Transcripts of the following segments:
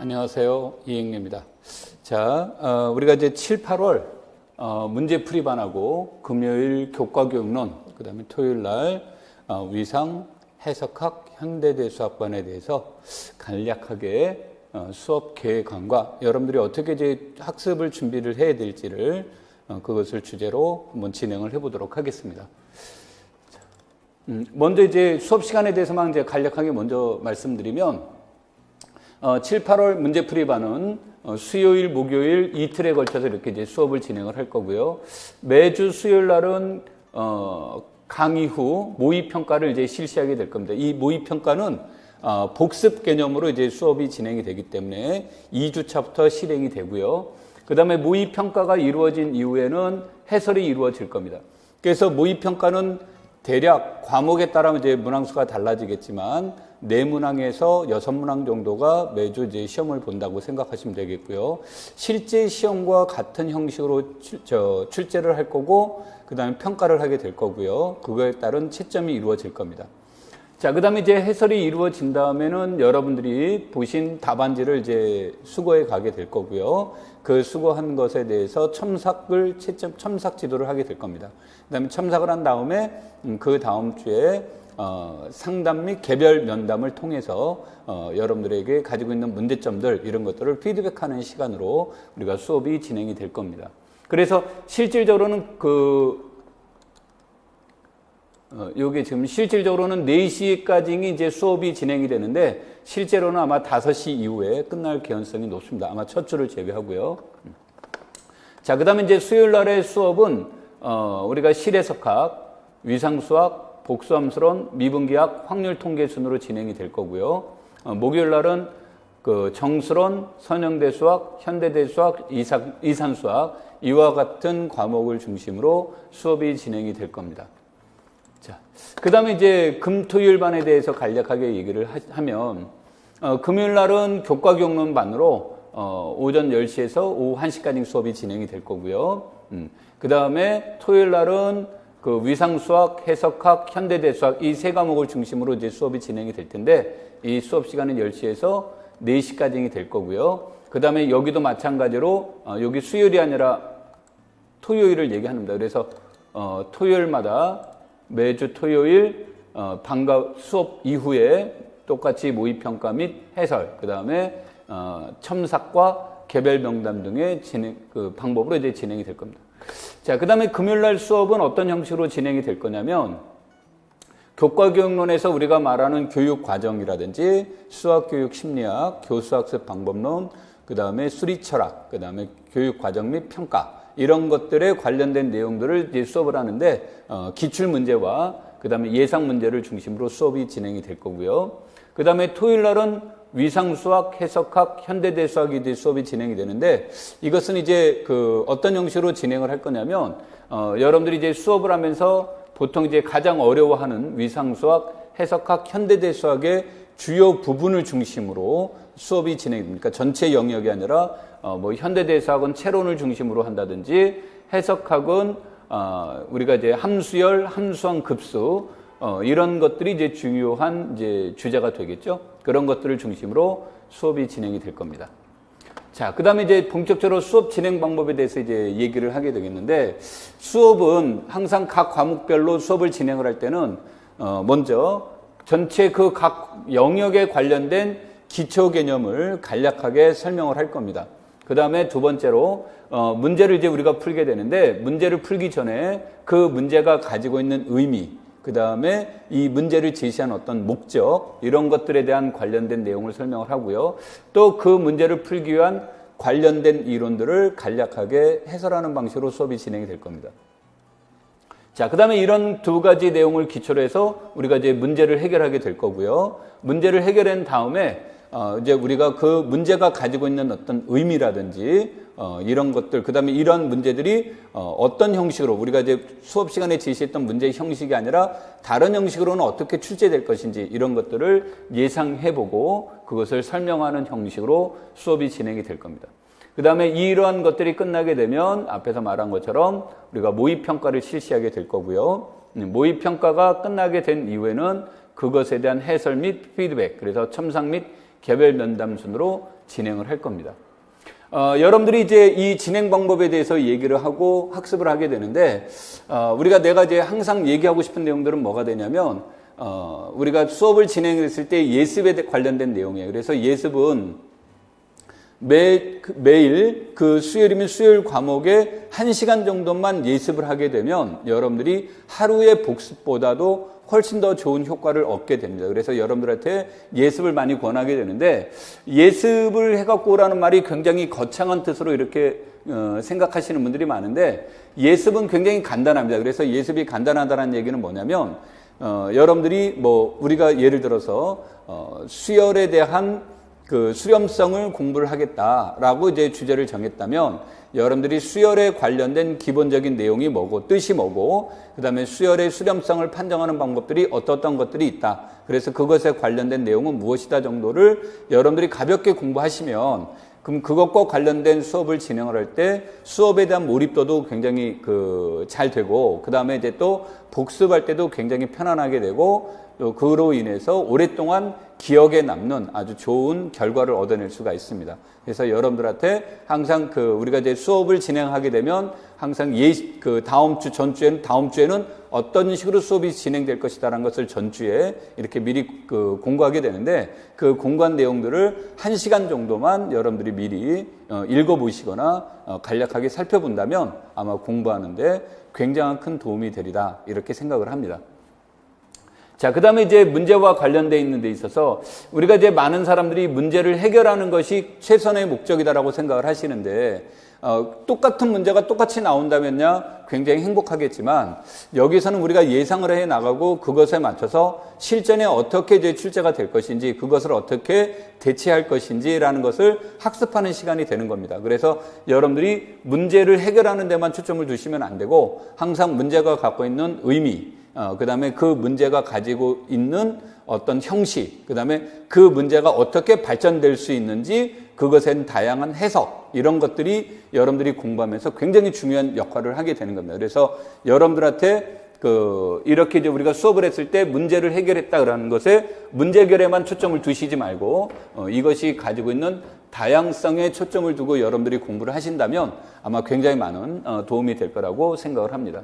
안녕하세요. 이행래입니다. 자, 우리가 이제 7, 8월 문제풀이반하고 금요일 교과교육론, 그 다음에 토요일 날 위상, 해석학, 현대대수학반에 대해서 간략하게 수업 계획안과 여러분들이 어떻게 이제 학습을 준비를 해야 될지를 그것을 주제로 한번 진행을 해보도록 하겠습니다. 먼저 이제 수업 시간에 대해서만 이제 간략하게 먼저 말씀드리면 7, 8월 문제풀이반은 수요일, 목요일 이틀에 걸쳐서 이렇게 이제 수업을 진행을 할 거고요. 매주 수요일 날은 강의 후 모의평가를 이제 실시하게 될 겁니다. 이 모의평가는 복습 개념으로 이제 수업이 진행이 되기 때문에 2주차부터 실행이 되고요. 그 다음에 모의평가가 이루어진 이후에는 해설이 이루어질 겁니다. 그래서 모의평가는 대략 과목에 따라 이제 문항수가 달라지겠지만 4문항에서 6문항 정도가 매주 이제 시험을 본다고 생각하시면 되겠고요. 실제 시험과 같은 형식으로 출제를 할 거고, 그 다음에 평가를 하게 될 거고요. 그거에 따른 채점이 이루어질 겁니다. 자, 그 다음에 이제 해설이 이루어진 다음에는 여러분들이 보신 답안지를 이제 수거해 가게 될 거고요. 그 수거한 것에 대해서 첨삭 지도를 하게 될 겁니다. 그 다음에 첨삭을 한 다음에 그 다음 주에 상담 및 개별 면담을 통해서 여러분들에게 가지고 있는 문제점들 이런 것들을 피드백하는 시간으로 우리가 수업이 진행이 될 겁니다. 그래서 실질적으로는 요게 지금 실질적으로는 4시까지 이제 수업이 진행이 되는데 실제로는 아마 5시 이후에 끝날 개연성이 높습니다. 아마 첫 주를 제외하고요. 자, 그 다음에 이제 수요일 날의 수업은 우리가 실해석학, 위상수학, 복수함수론, 미분기학, 확률통계 순으로 진행이 될 거고요. 목요일 날은 그 정수론, 선형대수학, 현대대수학, 이산수학 이와 같은 과목을 중심으로 수업이 진행이 될 겁니다. 자, 그 다음에 이제 금토일반에 대해서 간략하게 얘기를 하면 금요일 날은 교과교육론반으로 오전 10시에서 오후 1시까지 수업이 진행이 될 거고요. 그 다음에 토요일 날은 그 위상수학, 해석학, 현대대수학 이 3과목을 중심으로 이제 수업이 진행이 될 텐데 이 수업 시간은 10시에서 4시까지 될 거고요. 그 다음에 여기도 마찬가지로 여기 수요일이 아니라 토요일을 얘기합니다. 그래서 토요일마다 매주 토요일 수업 이후에 똑같이 모의평가 및 해설, 그 다음에 첨삭과 개별 명담 등의 방법으로 이제 진행이 될 겁니다. 자, 그 다음에 금요일날 수업은 어떤 형식으로 진행이 될 거냐면 교과교육론에서 우리가 말하는 교육과정이라든지 수학교육 심리학, 교수학습 방법론, 그 다음에 수리철학, 그 다음에 교육과정 및 평가 이런 것들에 관련된 내용들을 이제 수업을 하는데 기출문제와 그 다음에 예상문제를 중심으로 수업이 진행이 될 거고요. 그 다음에 토요일날은 위상수학, 해석학, 현대대수학이 이제 수업이 진행이 되는데 이것은 이제 어떤 형식으로 진행을 할 거냐면 여러분들이 이제 수업을 하면서 보통 이제 가장 어려워하는 위상수학, 해석학, 현대대수학의 주요 부분을 중심으로 수업이 진행이 됩니다. 그러니까 전체 영역이 아니라 현대대수학은 체론을 중심으로 한다든지 해석학은 우리가 이제 함수열, 함수항 급수 이런 것들이 이제 중요한 이제 주제가 되겠죠. 그런 것들을 중심으로 수업이 진행이 될 겁니다. 자, 그 다음에 이제 본격적으로 수업 진행 방법에 대해서 이제 얘기를 하게 되겠는데 수업은 항상 각 과목별로 수업을 진행을 할 때는 먼저 전체 그 각 영역에 관련된 기초 개념을 간략하게 설명을 할 겁니다. 그 다음에 두 번째로 문제를 이제 우리가 풀게 되는데 문제를 풀기 전에 그 문제가 가지고 있는 의미, 그 다음에 이 문제를 제시한 어떤 목적 이런 것들에 대한 관련된 내용을 설명을 하고요. 또 그 문제를 풀기 위한 관련된 이론들을 간략하게 해설하는 방식으로 수업이 진행이 될 겁니다. 자, 그 다음에 이런 두 가지 내용을 기초로 해서 우리가 이제 문제를 해결하게 될 거고요. 문제를 해결한 다음에 이제 우리가 그 문제가 가지고 있는 어떤 의미라든지 이런 것들, 그 다음에 이런 문제들이 어떤 형식으로 우리가 이제 수업 시간에 제시했던 문제의 형식이 아니라 다른 형식으로는 어떻게 출제될 것인지 이런 것들을 예상해보고 그것을 설명하는 형식으로 수업이 진행이 될 겁니다. 그 다음에 이러한 것들이 끝나게 되면 앞에서 말한 것처럼 우리가 모의평가를 실시하게 될 거고요. 모의평가가 끝나게 된 이후에는 그것에 대한 해설 및 피드백, 그래서 첨삭 및 개별 면담 순으로 진행을 할 겁니다. 여러분들이 이제 이 진행 방법에 대해서 얘기를 하고 학습을 하게 되는데, 내가 이제 항상 얘기하고 싶은 내용들은 뭐가 되냐면, 우리가 수업을 진행했을 때 예습에 관련된 내용이에요. 그래서 예습은 매일 그 수요일이면 수요일 과목에 1시간 정도만 예습을 하게 되면 여러분들이 하루의 복습보다도 훨씬 더 좋은 효과를 얻게 됩니다. 그래서 여러분들한테 예습을 많이 권하게 되는데, 예습을 해갖고 오라는 말이 굉장히 거창한 뜻으로 이렇게 생각하시는 분들이 많은데, 예습은 굉장히 간단합니다. 그래서 예습이 간단하다는 얘기는 뭐냐면, 여러분들이 우리가 예를 들어서 수열에 대한 그 수렴성을 공부를 하겠다라고 이제 주제를 정했다면, 여러분들이 수열에 관련된 기본적인 내용이 뭐고, 뜻이 뭐고, 그 다음에 수열의 수렴성을 판정하는 방법들이 어떤 것들이 있다. 그래서 그것에 관련된 내용은 무엇이다 정도를 여러분들이 가볍게 공부하시면, 그럼 그것과 관련된 수업을 진행을 할 때 수업에 대한 몰입도도 굉장히 잘 되고, 그 다음에 이제 또 복습할 때도 굉장히 편안하게 되고, 또 그로 인해서 오랫동안 기억에 남는 아주 좋은 결과를 얻어낼 수가 있습니다. 그래서 여러분들한테 항상 우리가 이제 수업을 진행하게 되면 항상 다음 주에는 어떤 식으로 수업이 진행될 것이다라는 것을 전주에 이렇게 미리 공부하게 되는데, 그 공부한 내용들을 1시간 정도만 여러분들이 미리 읽어보시거나 간략하게 살펴본다면 아마 공부하는데 굉장한 큰 도움이 되리라, 이렇게 생각을 합니다. 자, 그 다음에 이제 문제와 관련되어 있는 데 있어서 우리가 이제 많은 사람들이 문제를 해결하는 것이 최선의 목적이다라고 생각을 하시는데, 똑같은 문제가 똑같이 나온다면야 굉장히 행복하겠지만, 여기서는 우리가 예상을 해 나가고 그것에 맞춰서 실전에 어떻게 이제 출제가 될 것인지, 그것을 어떻게 대체할 것인지라는 것을 학습하는 시간이 되는 겁니다. 그래서 여러분들이 문제를 해결하는 데만 초점을 두시면 안 되고, 항상 문제가 갖고 있는 의미, 그 다음에 그 문제가 가지고 있는 어떤 형식, 그 다음에 그 문제가 어떻게 발전될 수 있는지, 그것에 대한 다양한 해석, 이런 것들이 여러분들이 공부하면서 굉장히 중요한 역할을 하게 되는 겁니다. 그래서 여러분들한테 이렇게 이제 우리가 수업을 했을 때 문제를 해결했다라는 것에 문제 해결에만 초점을 두시지 말고, 이것이 가지고 있는 다양성에 초점을 두고 여러분들이 공부를 하신다면 아마 굉장히 많은 도움이 될 거라고 생각을 합니다.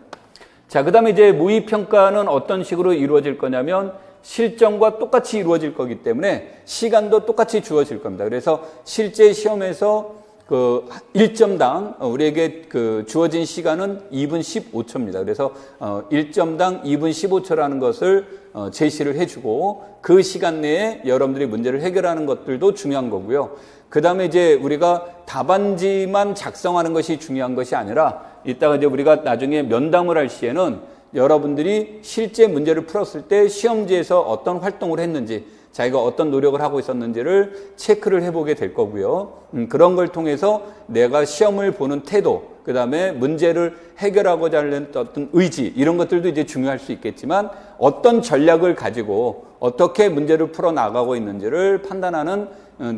자, 그 다음에 이제 모의평가는 어떤 식으로 이루어질 거냐면, 실전과 똑같이 이루어질 거기 때문에 시간도 똑같이 주어질 겁니다. 그래서 실제 시험에서 1점당 우리에게 주어진 시간은 2분 15초입니다. 그래서 1점당 2분 15초라는 것을 제시를 해주고, 그 시간 내에 여러분들이 문제를 해결하는 것들도 중요한 거고요. 그 다음에 이제 우리가 답안지만 작성하는 것이 중요한 것이 아니라, 이따가 이제 우리가 나중에 면담을 할 시에는 여러분들이 실제 문제를 풀었을 때 시험지에서 어떤 활동을 했는지, 자기가 어떤 노력을 하고 있었는지를 체크를 해보게 될 거고요. 그런 걸 통해서 내가 시험을 보는 태도, 그 다음에 문제를 해결하고자 하는 어떤 의지, 이런 것들도 이제 중요할 수 있겠지만, 어떤 전략을 가지고 어떻게 문제를 풀어 나가고 있는지를 판단하는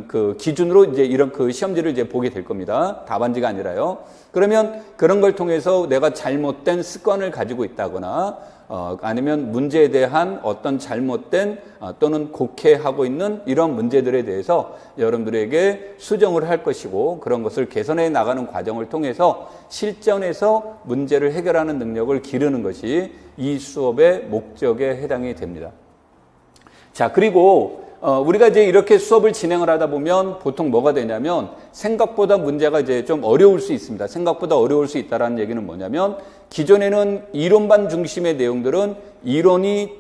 그 기준으로 이제 이런 시험지를 이제 보게 될 겁니다. 답안지가 아니라요. 그러면 그런 걸 통해서 내가 잘못된 습관을 가지고 있다거나, 아니면 문제에 대한 어떤 잘못된 또는 곡해하고 있는 이런 문제들에 대해서 여러분들에게 수정을 할 것이고, 그런 것을 개선해 나가는 과정을 통해서 실전에서 문제를 해결하는 능력을 기르는 것이 이 수업의 목적에 해당이 됩니다. 자, 그리고 우리가 이제 이렇게 수업을 진행을 하다 보면 보통 뭐가 되냐면, 생각보다 문제가 이제 좀 어려울 수 있습니다. 생각보다 어려울 수 있다는 얘기는 뭐냐면, 기존에는 이론반 중심의 내용들은 이론이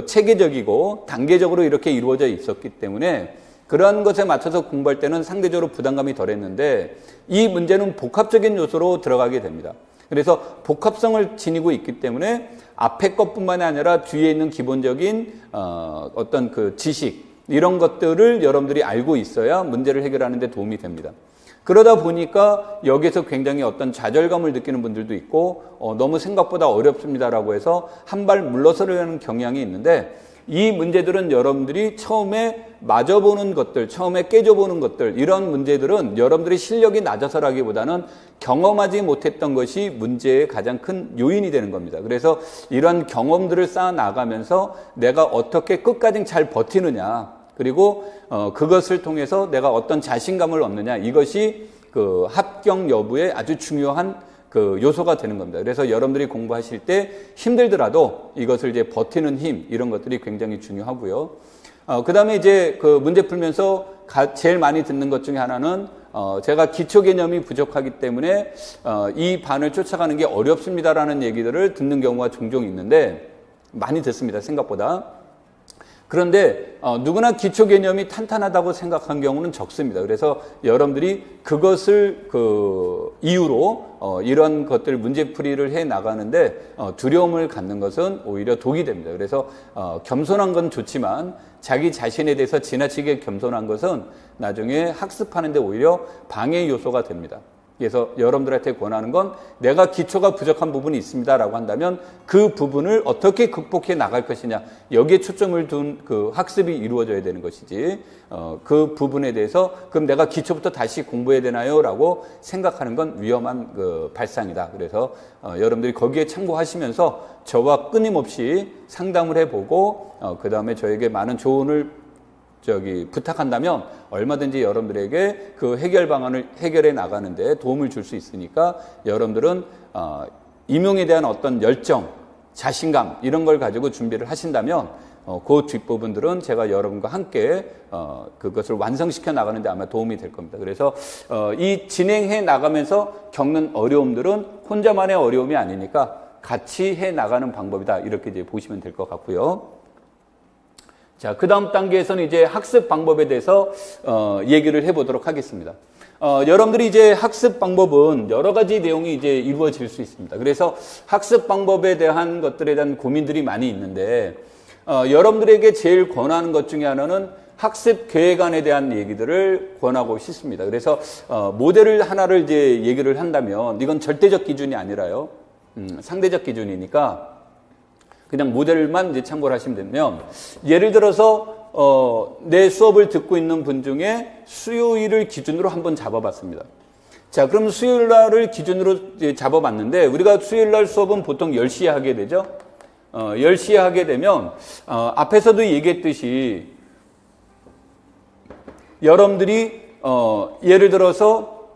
체계적이고 단계적으로 이렇게 이루어져 있었기 때문에 그러한 것에 맞춰서 공부할 때는 상대적으로 부담감이 덜했는데, 이 문제는 복합적인 요소로 들어가게 됩니다. 그래서 복합성을 지니고 있기 때문에 앞에 것뿐만이 아니라 뒤에 있는 기본적인 어떤 지식, 이런 것들을 여러분들이 알고 있어야 문제를 해결하는 데 도움이 됩니다. 그러다 보니까 여기서 굉장히 어떤 좌절감을 느끼는 분들도 있고, 너무 생각보다 어렵습니다라고 해서 한 발 물러서려는 경향이 있는데, 이 문제들은 여러분들이 처음에 맞아보는 것들, 처음에 깨져보는 것들, 이런 문제들은 여러분들의 실력이 낮아서라기보다는 경험하지 못했던 것이 문제의 가장 큰 요인이 되는 겁니다. 그래서 이런 경험들을 쌓아 나가면서 내가 어떻게 끝까지 잘 버티느냐, 그리고 그것을 통해서 내가 어떤 자신감을 얻느냐, 이것이 그 합격 여부에 아주 중요한 그 요소가 되는 겁니다. 그래서 여러분들이 공부하실 때 힘들더라도 이것을 이제 버티는 힘, 이런 것들이 굉장히 중요하고요. 그 다음에 이제 그 문제 풀면서 제일 많이 듣는 것 중에 하나는 제가 기초 개념이 부족하기 때문에 이 반을 쫓아가는 게 어렵습니다라는 얘기들을 듣는 경우가 종종 있는데, 많이 듣습니다, 생각보다. 그런데 누구나 기초 개념이 탄탄하다고 생각한 경우는 적습니다. 그래서 여러분들이 그것을 그 이유로 이런 것들 문제풀이를 해 나가는데 두려움을 갖는 것은 오히려 독이 됩니다. 그래서 겸손한 건 좋지만 자기 자신에 대해서 지나치게 겸손한 것은 나중에 학습하는 데 오히려 방해 요소가 됩니다. 그래서 여러분들한테 권하는 건 내가 기초가 부족한 부분이 있습니다라고 한다면 그 부분을 어떻게 극복해 나갈 것이냐, 여기에 초점을 둔 그 학습이 이루어져야 되는 것이지, 그 부분에 대해서 그럼 내가 기초부터 다시 공부해야 되나요? 라고 생각하는 건 위험한 그 발상이다. 그래서 여러분들이 거기에 참고하시면서 저와 끊임없이 상담을 해보고 그 다음에 저에게 많은 조언을 부탁한다면 얼마든지 여러분들에게 그 해결 방안을 해결해 나가는데 도움을 줄 수 있으니까, 여러분들은 임용에 대한 어떤 열정, 자신감, 이런 걸 가지고 준비를 하신다면 그 뒷부분들은 제가 여러분과 함께 그것을 완성시켜 나가는데 아마 도움이 될 겁니다. 그래서 이 진행해 나가면서 겪는 어려움들은 혼자만의 어려움이 아니니까 같이 해 나가는 방법이다, 이렇게 이제 보시면 될 것 같고요. 자, 그 다음 단계에서는 이제 학습 방법에 대해서 얘기를 해보도록 하겠습니다. 여러분들이 이제 학습 방법은 여러 가지 내용이 이제 이루어질 수 있습니다. 그래서 학습 방법에 대한 것들에 대한 고민들이 많이 있는데, 여러분들에게 제일 권하는 것 중에 하나는 학습 계획안에 대한 얘기들을 권하고 싶습니다. 그래서 모델을 하나를 이제 얘기를 한다면 이건 절대적 기준이 아니라요, 상대적 기준이니까 그냥 모델만 이제 참고를 하시면 되면, 예를 들어서 내 수업을 듣고 있는 분 중에 수요일을 기준으로 한번 잡아봤습니다. 자, 그럼 수요일 날을 기준으로 이제 잡아봤는데, 우리가 수요일 날 수업은 보통 10시에 하게 되죠. 10시에 하게 되면 앞에서도 얘기했듯이 여러분들이 예를 들어서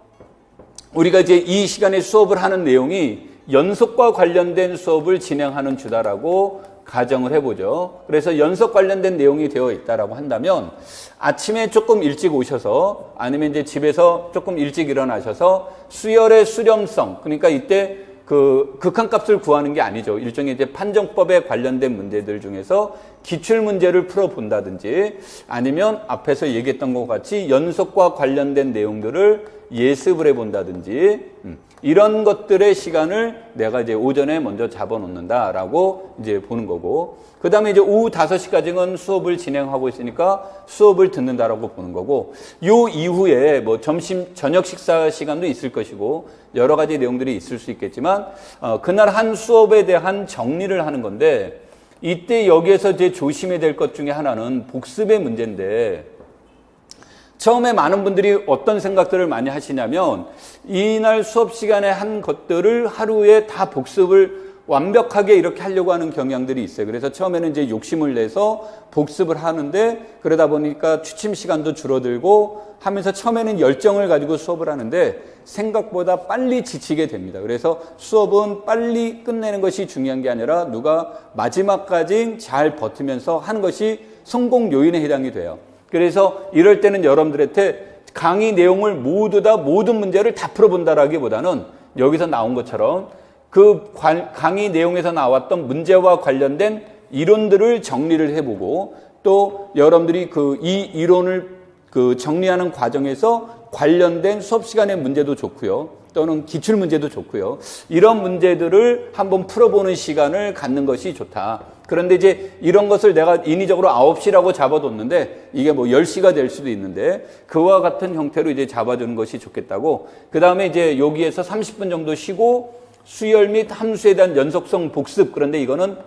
우리가 이제 이 시간에 수업을 하는 내용이 연속과 관련된 수업을 진행하는 주다라고 가정을 해보죠. 그래서 연속 관련된 내용이 되어 있다라고 한다면 아침에 조금 일찍 오셔서, 아니면 이제 집에서 조금 일찍 일어나셔서 수열의 수렴성, 그러니까 이때 그 극한값을 구하는 게 아니죠. 일종의 이제 판정법에 관련된 문제들 중에서 기출 문제를 풀어본다든지, 아니면 앞에서 얘기했던 것 같이 연속과 관련된 내용들을 예습을 해본다든지, 이런 것들의 시간을 내가 이제 오전에 먼저 잡아놓는다라고 이제 보는 거고, 그 다음에 이제 오후 5시까지는 수업을 진행하고 있으니까 수업을 듣는다라고 보는 거고, 요 이후에 뭐 저녁 식사 시간도 있을 것이고, 여러 가지 내용들이 있을 수 있겠지만, 그날 한 수업에 대한 정리를 하는 건데, 이때 여기에서 이제 조심해야 될 것 중에 하나는 복습의 문제인데, 처음에 많은 분들이 어떤 생각들을 많이 하시냐면, 이날 수업 시간에 한 것들을 하루에 다 복습을 완벽하게 이렇게 하려고 하는 경향들이 있어요. 그래서 처음에는 이제 욕심을 내서 복습을 하는데, 그러다 보니까 취침 시간도 줄어들고 하면서 처음에는 열정을 가지고 수업을 하는데 생각보다 빨리 지치게 됩니다. 그래서 수업은 빨리 끝내는 것이 중요한 게 아니라 누가 마지막까지 잘 버티면서 하는 것이 성공 요인에 해당이 돼요. 그래서 이럴 때는 여러분들한테 강의 내용을 모두 다 모든 문제를 다 풀어본다라기보다는 여기서 나온 것처럼 그 강의 내용에서 나왔던 문제와 관련된 이론들을 정리를 해보고, 또 여러분들이 이 이론을 정리하는 과정에서 관련된 수업 시간의 문제도 좋고요, 또는 기출 문제도 좋고요, 이런 문제들을 한번 풀어보는 시간을 갖는 것이 좋다. 그런데 이제 이런 것을 내가 인위적으로 9시라고 잡아뒀는데 이게 뭐 10시가 될 수도 있는데, 그와 같은 형태로 이제 잡아주는 것이 좋겠다고. 그 다음에 이제 여기에서 30분 정도 쉬고 수열 및 함수에 대한 연속성 복습, 그런데 이거는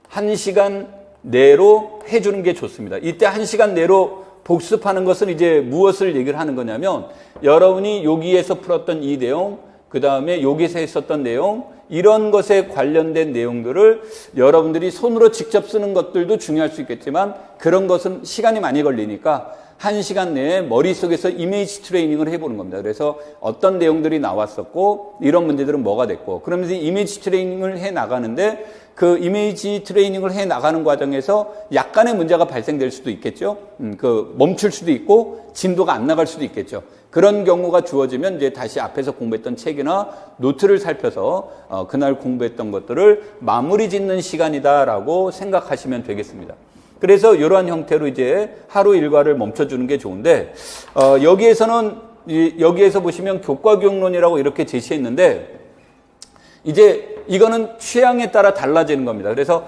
1시간 내로 해주는 게 좋습니다. 이때 1시간 내로 복습하는 것은 이제 무엇을 얘기를 하는 거냐면 여러분이 여기에서 풀었던 이 내용, 그 다음에 여기서 했었던 내용, 이런 것에 관련된 내용들을 여러분들이 손으로 직접 쓰는 것들도 중요할 수 있겠지만 그런 것은 시간이 많이 걸리니까 1시간 내에 머릿속에서 이미지 트레이닝을 해보는 겁니다. 그래서 어떤 내용들이 나왔었고 이런 문제들은 뭐가 됐고 그러면서 이미지 트레이닝을 해 나가는데 그 이미지 트레이닝을 해 나가는 과정에서 약간의 문제가 발생될 수도 있겠죠. 멈출 수도 있고 진도가 안 나갈 수도 있겠죠. 그런 경우가 주어지면 이제 다시 앞에서 공부했던 책이나 노트를 살펴서 그날 공부했던 것들을 마무리 짓는 시간이다라고 생각하시면 되겠습니다. 그래서 이러한 형태로 이제 하루 일과를 멈춰주는 게 좋은데 여기에서 보시면 교과교육론이라고 이렇게 제시했는데 이제 이거는 취향에 따라 달라지는 겁니다. 그래서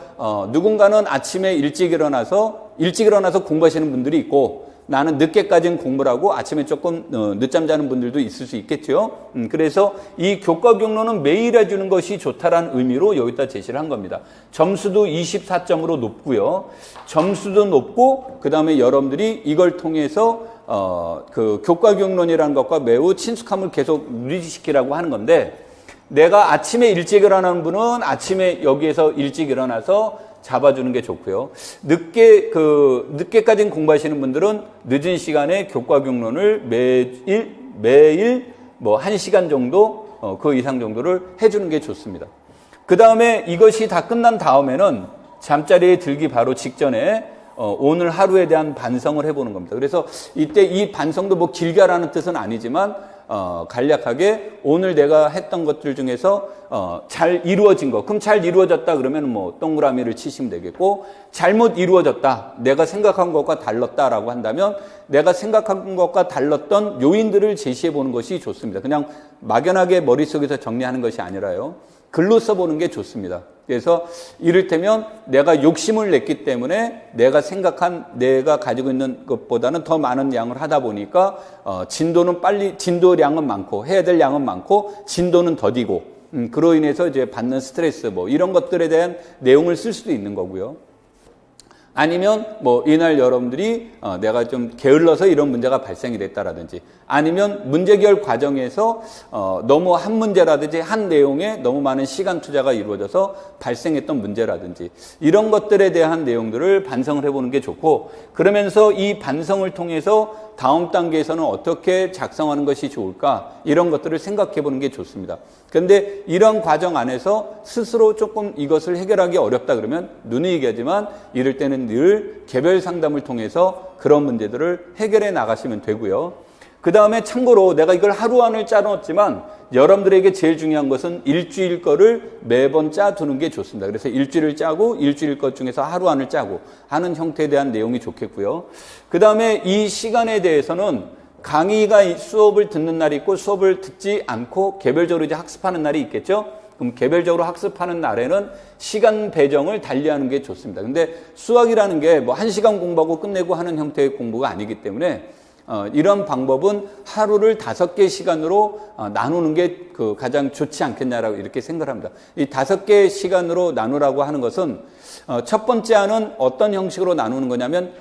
누군가는 아침에 일찍 일어나서 공부하시는 분들이 있고 나는 늦게까지는 공부를 하고 아침에 조금 늦잠 자는 분들도 있을 수 있겠죠. 그래서 이 교과교육론은 매일 해주는 것이 좋다라는 의미로 여기다 제시를 한 겁니다. 점수도 24점으로 높고요. 점수도 높고 그 다음에 여러분들이 이걸 통해서 그 교과교육론이라는 것과 매우 친숙함을 계속 유지시키라고 하는 건데 내가 아침에 일찍 일어나는 분은 아침에 여기에서 일찍 일어나서 잡아주는 게 좋고요. 늦게까지 공부하시는 분들은 늦은 시간에 교과교육론을 매일 뭐 1시간 정도, 그 이상 정도를 해주는 게 좋습니다. 그 다음에 이것이 다 끝난 다음에는 잠자리에 들기 바로 직전에 오늘 하루에 대한 반성을 해보는 겁니다. 그래서 이때 이 반성도 뭐 길게 하라는 뜻은 아니지만 간략하게 오늘 내가 했던 것들 중에서 잘 이루어진 거, 그럼 잘 이루어졌다 그러면 뭐 동그라미를 치시면 되겠고 잘못 이루어졌다, 내가 생각한 것과 달랐다라고 한다면 내가 생각한 것과 달랐던 요인들을 제시해 보는 것이 좋습니다. 그냥 막연하게 머릿속에서 정리하는 것이 아니라요. 글로 써보는 게 좋습니다. 그래서 이를테면 내가 욕심을 냈기 때문에 내가 가지고 있는 것보다는 더 많은 양을 하다 보니까 진도량은 많고 해야 될 양은 많고 진도는 더디고 그로 인해서 이제 받는 스트레스 뭐 이런 것들에 대한 내용을 쓸 수도 있는 거고요. 아니면 뭐 이날 여러분들이 내가 좀 게을러서 이런 문제가 발생이 됐다라든지 아니면 문제결 과정에서 너무 한 문제라든지 한 내용에 너무 많은 시간 투자가 이루어져서 발생했던 문제라든지 이런 것들에 대한 내용들을 반성을 해보는 게 좋고 그러면서 이 반성을 통해서 다음 단계에서는 어떻게 작성하는 것이 좋을까 이런 것들을 생각해 보는 게 좋습니다. 그런데 이런 과정 안에서 스스로 조금 이것을 해결하기 어렵다 그러면 눈이 얘기하지만 이럴 때는 늘 개별 상담을 통해서 그런 문제들을 해결해 나가시면 되고요. 그 다음에 참고로 내가 이걸 하루 안을 짜놓았지만 여러분들에게 제일 중요한 것은 일주일 거를 매번 짜두는 게 좋습니다. 그래서 일주일을 짜고 일주일 것 중에서 하루 안을 짜고 하는 형태에 대한 내용이 좋겠고요. 그 다음에 이 시간에 대해서는 강의가 수업을 듣는 날이 있고 수업을 듣지 않고 개별적으로 이제 학습하는 날이 있겠죠. 그럼 개별적으로 학습하는 날에는 시간 배정을 달리하는 게 좋습니다. 근데 수학이라는 게 뭐 1시간 공부하고 끝내고 하는 형태의 공부가 아니기 때문에 이런 방법은 하루를 5개 시간으로 나누는 게 그 가장 좋지 않겠냐라고 이렇게 생각을 합니다. 이 5개 시간으로 나누라고 하는 것은 첫 번째 안은 어떤 형식으로 나누는 거냐면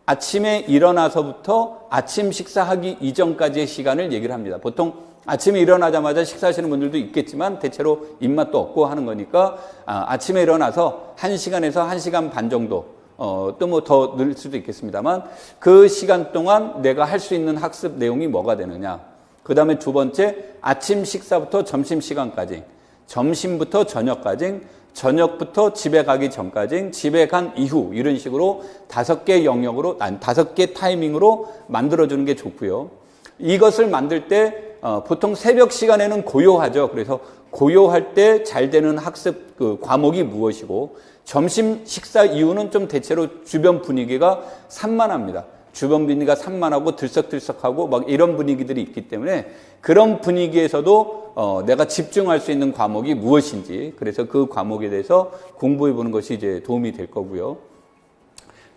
아침에 일어나서부터 아침 식사하기 이전까지의 시간을 얘기를 합니다. 보통 아침에 일어나자마자 식사하시는 분들도 있겠지만 대체로 입맛도 없고 하는 거니까 아침에 일어나서 1시간에서 1시간 반 정도 또 뭐 더 늘 수도 있겠습니다만 그 시간 동안 내가 할 수 있는 학습 내용이 뭐가 되느냐. 그 다음에 두 번째 아침 식사부터 점심시간까지, 점심부터 저녁까지, 저녁부터 집에 가기 전까지, 집에 간 이후 이런 식으로 5개 영역으로 5개 타이밍으로 만들어주는 게 좋고요. 이것을 만들 때 보통 새벽 시간에는 고요하죠. 그래서 고요할 때 잘 되는 학습 그 과목이 무엇이고 점심 식사 이후는 좀 대체로 주변 분위기가 산만합니다. 주변 분위기가 산만하고 들썩들썩하고 막 이런 분위기들이 있기 때문에 그런 분위기에서도 내가 집중할 수 있는 과목이 무엇인지 그래서 그 과목에 대해서 공부해 보는 것이 이제 도움이 될 거고요.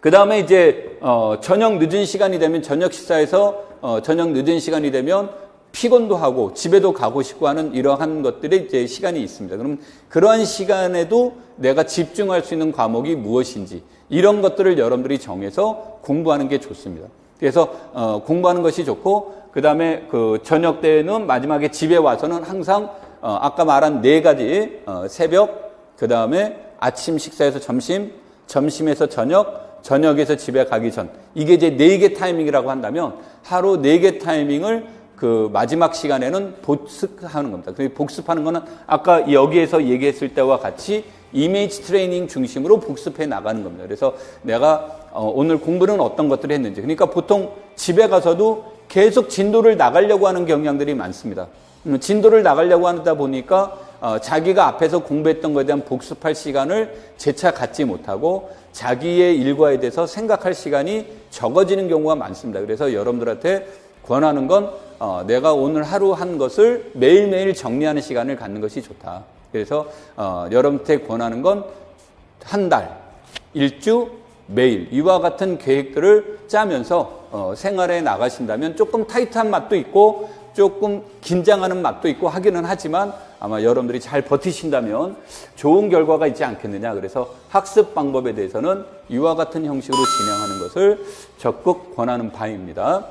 그 다음에 이제 저녁 늦은 시간이 되면 저녁 식사에서 저녁 늦은 시간이 되면 피곤도 하고 집에도 가고 싶고 하는 이러한 것들이 이제 시간이 있습니다. 그럼 그러한 시간에도 내가 집중할 수 있는 과목이 무엇인지 이런 것들을 여러분들이 정해서 공부하는 게 좋습니다. 그래서 공부하는 것이 좋고 그 다음에 그 저녁 때는 마지막에 집에 와서는 항상 아까 말한 4가지 새벽, 그 다음에 아침 식사에서 점심, 점심에서 저녁, 저녁에서 집에 가기 전 이게 이제 4개 타이밍이라고 한다면 하루 4개 타이밍을 그 마지막 시간에는 복습하는 겁니다. 그 복습하는 거는 아까 여기에서 얘기했을 때와 같이 이미지 트레이닝 중심으로 복습해 나가는 겁니다. 그래서 내가 오늘 공부는 어떤 것들을 했는지 그러니까 보통 집에 가서도 계속 진도를 나가려고 하는 경향들이 많습니다. 진도를 나가려고 하다 보니까 자기가 앞에서 공부했던 것에 대한 복습할 시간을 재차 갖지 못하고 자기의 일과에 대해서 생각할 시간이 적어지는 경우가 많습니다. 그래서 여러분들한테 권하는 건 내가 오늘 하루 한 것을 매일매일 정리하는 시간을 갖는 것이 좋다. 그래서 여러분한테 권하는 건 한 달, 일주, 매일 이와 같은 계획들을 짜면서 생활에 나가신다면 조금 타이트한 맛도 있고 조금 긴장하는 맛도 있고 하기는 하지만 아마 여러분들이 잘 버티신다면 좋은 결과가 있지 않겠느냐. 그래서 학습 방법에 대해서는 이와 같은 형식으로 진행하는 것을 적극 권하는 바입니다.